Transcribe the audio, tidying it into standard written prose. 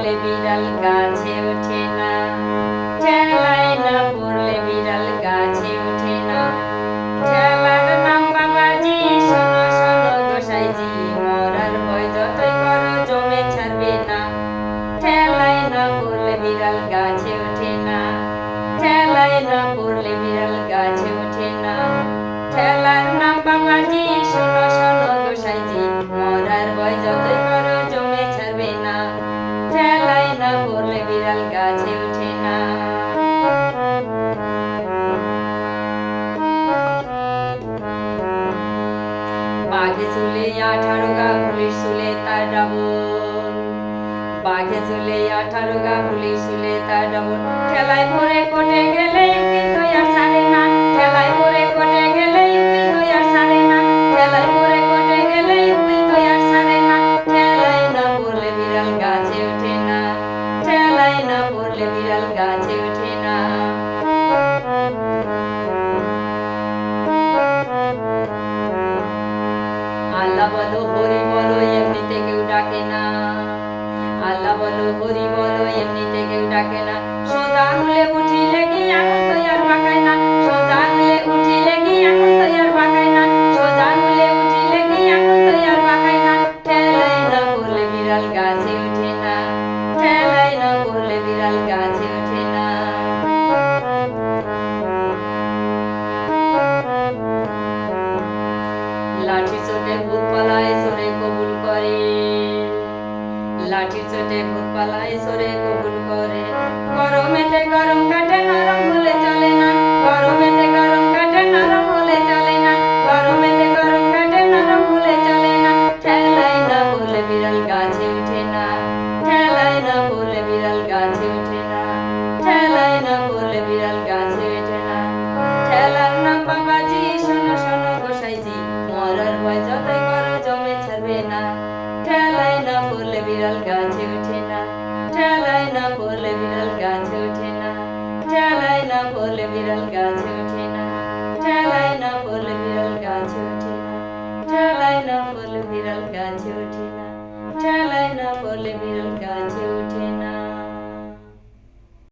পড়লে বিড়াল গাছে ওঠে না, ঠেলায় না পড়লে বিড়াল গাছে ওঠে না। ঠেলার নাম বাবাজি, শোনো শোনো গোসাইজি, মরার ভয় যতই করো জমে ছাড়বে না। ঠেলায় না পড়লে বিড়াল গাছে ওঠে না, ঠেলায় না পড়লে বিড়াল গাছে ওঠে না। ঠেলার নাম বাবাজি, শোনো শোনো গোসাইজি, মরার ভয় যতই করো জমে ছাড়বে না। ঠেলায় না পড়লে বিড়াল গাছে ওঠে না। বাঘে চুলে 18 গা, পুলিশ চুলে তার ডাবল। বাঘে চুলে 18 গা, পুলিশ চুলে তার ডাবল। ঠেলায় পড়ে কোটে গেলে উকিল তো আর ছাড়ে না, ঠেলায় পড়ে কোটে গেলে উকিল তো আর ছাড়ে না। ঠেলায় পড়ে কোটে গেলে উকিল তো আর ছাড়ে না। ঠেলায় না পড়লে বিড়াল গাছে ওঠে না, ঠেলায় না পড়লে বিড়াল গাছে ওঠে না। আল্লাহ বলো হরি বলো এমনিতে কেউ ডাকে না, আল্লাহ বলো হরি বলো এমনিতে কেউ ডাকে না। সোজা আঙুলে উঠিলে কি আঙুল তো আর বাঁকায় না, সোজা আঙুলে উঠিলে কি আঙুল তো আর বাঁকায় না। সোজা আঙুলে উঠিলে কি আঙুল তো আর বাঁকায় না। ঠেলায় না পড়লে বিড়াল গাছে ওঠে না, ঠেলায় না পড়লে বিড়াল গাছে ওঠে না। লাঠি চোটে ভূত পালায় চোরে কবুল করে, লাঠি চোটে ভূত পালায় চোরে কবুল করে। গরমেতে গরম কাটে নরম হলে চলে না, গরমেতে গরম কাটে নরম হলে চলে না। গরমেতে গরম কাটে নরম হলে চলে না। ঠেলায় না পড়লে বিড়াল গাছে ওঠে না, ঠেলায় না পড়লে বিড়াল গাছে ওঠে না। ঠেলায় না পড়লে বিড়াল গাছে ওঠে না। ঠেলার নাম বাবাজি, শোনো শোনো গোসাইজি, মরার ভয় যতই করো জমে ছাড়বে না। ঠেলায় না পড়লে বিড়াল গাছে ওঠে না, ঠেলায় না পড়লে বিড়াল গাছে ওঠে না। ঠেলায় না পড়লে বিড়াল গাছে ওঠে না, ঠেলায় না পড়লে বিড়াল গাছে ওঠে না। ঠেলায় না পড়লে বিড়াল গাছে ওঠে না, ঠেলায় না পড়লে বিড়াল গাছে ওঠে না।